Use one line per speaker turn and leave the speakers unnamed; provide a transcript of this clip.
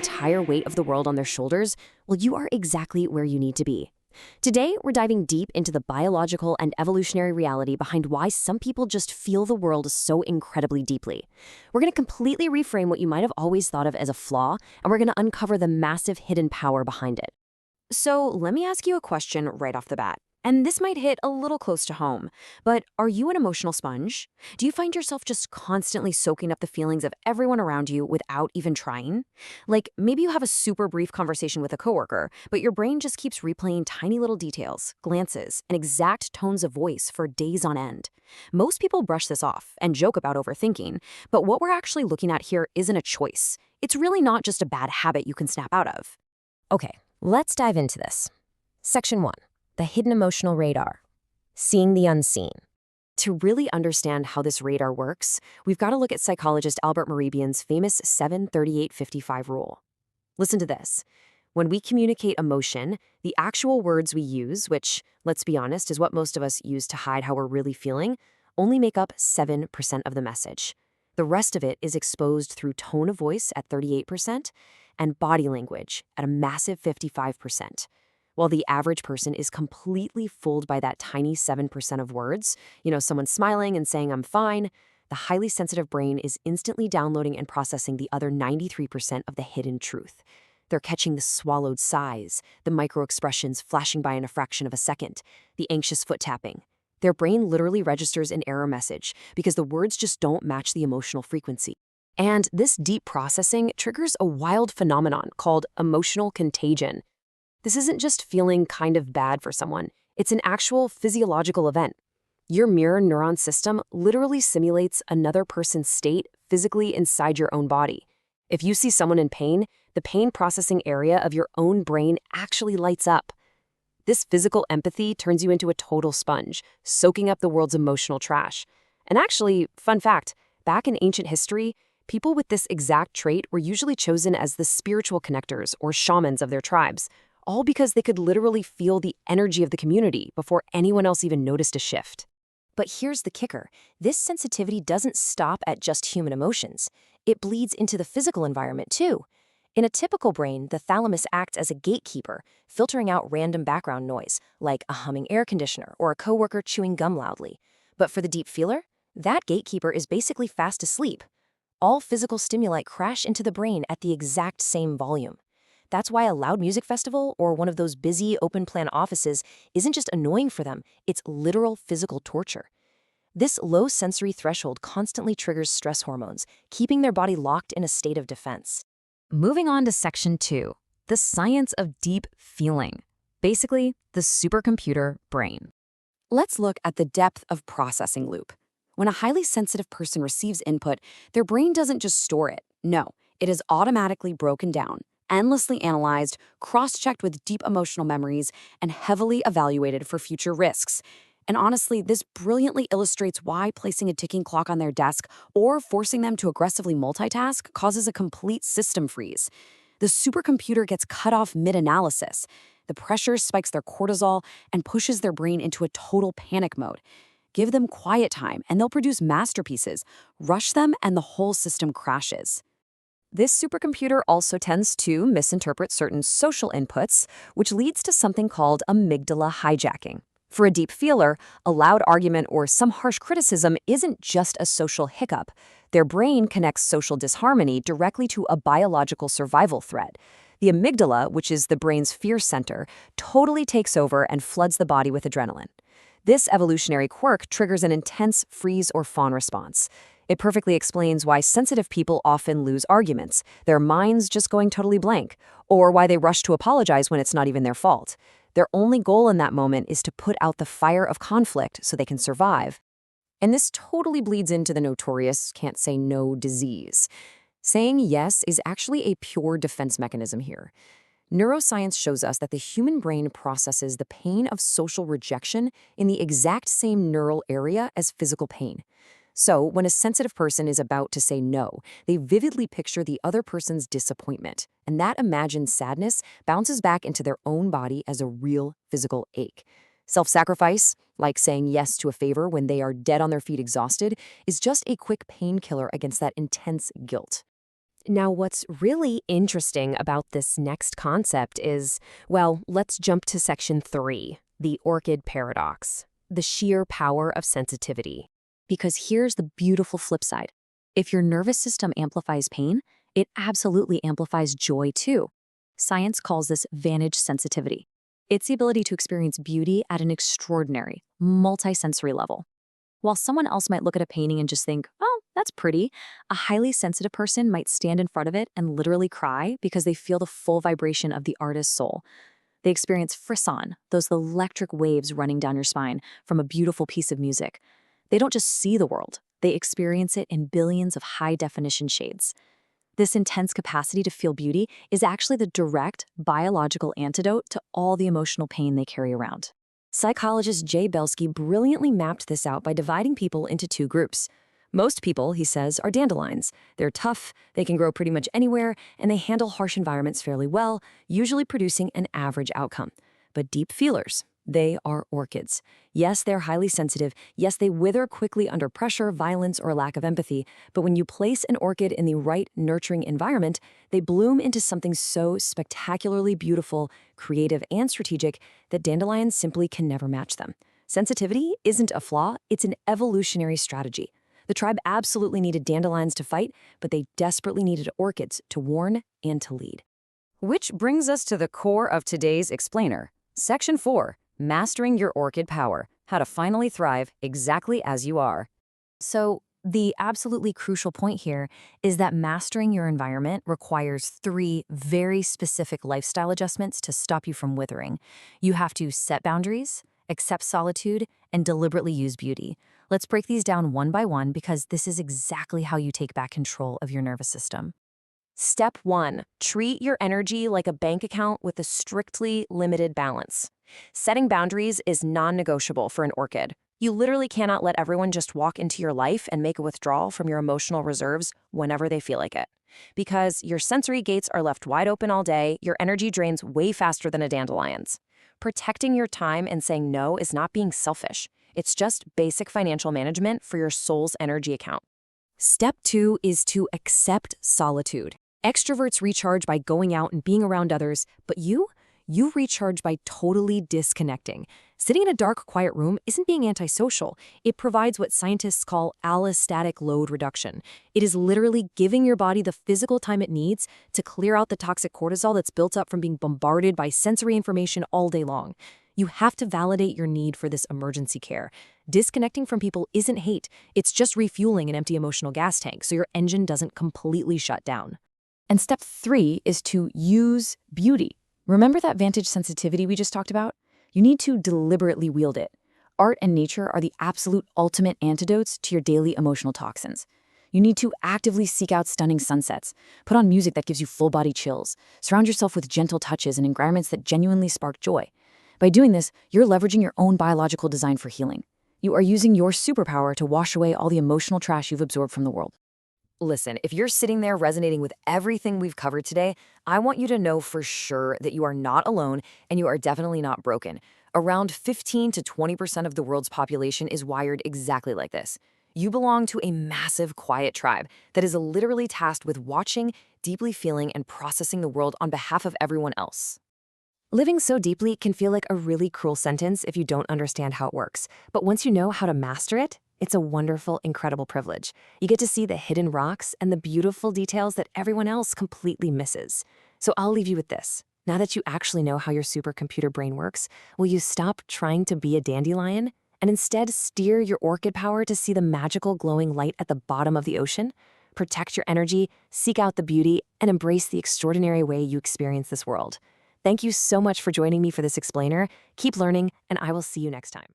entire weight of the world on their shoulders, well, you are exactly where you need to be. Today, we're diving deep into the biological and evolutionary reality behind why some people just feel the world so incredibly deeply. We're going to completely reframe what you might have always thought of as a flaw, and we're going to uncover the massive hidden power behind it. So let me ask you a question right off the bat. And this might hit a little close to home, but are you an emotional sponge? Do you find yourself just constantly soaking up the feelings of everyone around you without even trying? Like maybe you have a super brief conversation with a coworker, but your brain just keeps replaying tiny little details, glances, and exact tones of voice for days on end. Most people brush this off and joke about overthinking, but what we're actually looking at here isn't a choice. It's really not just a bad habit you can snap out of. Okay, let's dive into this. Section 1. The hidden emotional radar. Seeing the unseen. To really understand how this radar works, we've got to look at psychologist Albert Mehrabian's famous 7-38-55 rule. Listen to this. When we communicate emotion, the actual words we use, which, let's be honest, is what most of us use to hide how we're really feeling, only make up 7% of the message. The rest of it is exposed through tone of voice at 38% and body language at a massive 55%. While the average person is completely fooled by that tiny 7% of words, someone smiling and saying, "I'm fine," the highly sensitive brain is instantly downloading and processing the other 93% of the hidden truth. They're catching the swallowed sighs, the micro-expressions flashing by in a fraction of a second, the anxious foot tapping. Their brain literally registers an error message because the words just don't match the emotional frequency. And this deep processing triggers a wild phenomenon called emotional contagion. This isn't just feeling kind of bad for someone. It's an actual physiological event. Your mirror neuron system literally simulates another person's state physically inside your own body. If you see someone in pain, the pain processing area of your own brain actually lights up. This physical empathy turns you into a total sponge, soaking up the world's emotional trash. And actually, fun fact, back in ancient history, people with this exact trait were usually chosen as the spiritual connectors or shamans of their tribes, all because they could literally feel the energy of the community before anyone else even noticed a shift. But here's the kicker. This sensitivity doesn't stop at just human emotions. It bleeds into the physical environment too. In a typical brain, the thalamus acts as a gatekeeper, filtering out random background noise, like a humming air conditioner or a coworker chewing gum loudly. But for the deep feeler, that gatekeeper is basically fast asleep. All physical stimuli crash into the brain at the exact same volume. That's why a loud music festival or one of those busy open-plan offices isn't just annoying for them, it's literal physical torture. This low sensory threshold constantly triggers stress hormones, keeping their body locked in a state of defense. Moving on to Section 2, the science of deep feeling. Basically, the supercomputer brain. Let's look at the depth of processing loop. When a highly sensitive person receives input, their brain doesn't just store it. No, it is automatically broken down, endlessly analyzed, cross-checked with deep emotional memories, and heavily evaluated for future risks. And honestly, this brilliantly illustrates why placing a ticking clock on their desk or forcing them to aggressively multitask causes a complete system freeze. The supercomputer gets cut off mid-analysis. The pressure spikes their cortisol and pushes their brain into a total panic mode. Give them quiet time, and they'll produce masterpieces. Rush them, and the whole system crashes. This supercomputer also tends to misinterpret certain social inputs, which leads to something called amygdala hijacking. For a deep feeler, a loud argument or some harsh criticism isn't just a social hiccup. Their brain connects social disharmony directly to a biological survival threat. The amygdala, which is the brain's fear center, totally takes over and floods the body with adrenaline. This evolutionary quirk triggers an intense freeze or fawn response. It perfectly explains why sensitive people often lose arguments, their minds just going totally blank, or why they rush to apologize when it's not even their fault. Their only goal in that moment is to put out the fire of conflict so they can survive. And this totally bleeds into the notorious can't say no disease. Saying yes is actually a pure defense mechanism here. Neuroscience shows us that the human brain processes the pain of social rejection in the exact same neural area as physical pain. So, when a sensitive person is about to say no, they vividly picture the other person's disappointment, and that imagined sadness bounces back into their own body as a real physical ache. Self-sacrifice, like saying yes to a favor when they are dead on their feet exhausted, is just a quick painkiller against that intense guilt. Now, what's really interesting about this next concept is, well, let's jump to section 3, the orchid paradox, the sheer power of sensitivity. Because here's the beautiful flip side. If your nervous system amplifies pain, it absolutely amplifies joy too. Science calls this vantage sensitivity. It's the ability to experience beauty at an extraordinary, multisensory level. While someone else might look at a painting and just think, oh, that's pretty, a highly sensitive person might stand in front of it and literally cry because they feel the full vibration of the artist's soul. They experience frisson, those electric waves running down your spine from a beautiful piece of music. They don't just see the world, they experience it in billions of high-definition shades. This intense capacity to feel beauty is actually the direct biological antidote to all the emotional pain they carry around. Psychologist Jay Belsky brilliantly mapped this out by dividing people into 2 groups. Most people, he says, are dandelions. They're tough, they can grow pretty much anywhere, and they handle harsh environments fairly well, usually producing an average outcome. But deep feelers, they are orchids. Yes, they're highly sensitive. Yes, they wither quickly under pressure, violence, or lack of empathy. But when you place an orchid in the right, nurturing environment, they bloom into something so spectacularly beautiful, creative, and strategic that dandelions simply can never match them. Sensitivity isn't a flaw, it's an evolutionary strategy. The tribe absolutely needed dandelions to fight, but they desperately needed orchids to warn and to lead. Which brings us to the core of today's explainer. Section 4. Mastering your orchid power, how to finally thrive exactly as you are. So, the absolutely crucial point here is that mastering your environment requires 3 very specific lifestyle adjustments to stop you from withering. You have to set boundaries, accept solitude, and deliberately use beauty. Let's break these down one by one because this is exactly how you take back control of your nervous system. Step 1. Treat your energy like a bank account with a strictly limited balance. Setting boundaries is non-negotiable for an orchid. You literally cannot let everyone just walk into your life and make a withdrawal from your emotional reserves whenever they feel like it. Because your sensory gates are left wide open all day, your energy drains way faster than a dandelion's. Protecting your time and saying no is not being selfish. It's just basic financial management for your soul's energy account. Step 2 is to accept solitude. Extroverts recharge by going out and being around others, but you recharge by totally disconnecting. Sitting in a dark, quiet room isn't being antisocial. It provides what scientists call allostatic load reduction. It is literally giving your body the physical time it needs to clear out the toxic cortisol that's built up from being bombarded by sensory information all day long. You have to validate your need for this emergency care. Disconnecting from people isn't hate. It's just refueling an empty emotional gas tank so your engine doesn't completely shut down. And step 3 is to use beauty. Remember that vantage sensitivity we just talked about? You need to deliberately wield it. Art and nature are the absolute ultimate antidotes to your daily emotional toxins. You need to actively seek out stunning sunsets, put on music that gives you full-body chills, surround yourself with gentle touches and environments that genuinely spark joy. By doing this, you're leveraging your own biological design for healing. You are using your superpower to wash away all the emotional trash you've absorbed from the world. Listen, if you're sitting there resonating with everything we've covered today, I want you to know for sure that you are not alone and you are definitely not broken. Around 15 to 20% of the world's population is wired exactly like this. You belong to a massive, quiet tribe that is literally tasked with watching, deeply feeling, and processing the world on behalf of everyone else. Living so deeply can feel like a really cruel sentence if you don't understand how it works. But once you know how to master it, it's a wonderful, incredible privilege. You get to see the hidden rocks and the beautiful details that everyone else completely misses. So I'll leave you with this. Now that you actually know how your supercomputer brain works, will you stop trying to be a dandelion and instead steer your orchid power to see the magical glowing light at the bottom of the ocean? Protect your energy, seek out the beauty, and embrace the extraordinary way you experience this world. Thank you so much for joining me for this explainer. Keep learning, and I will see you next time.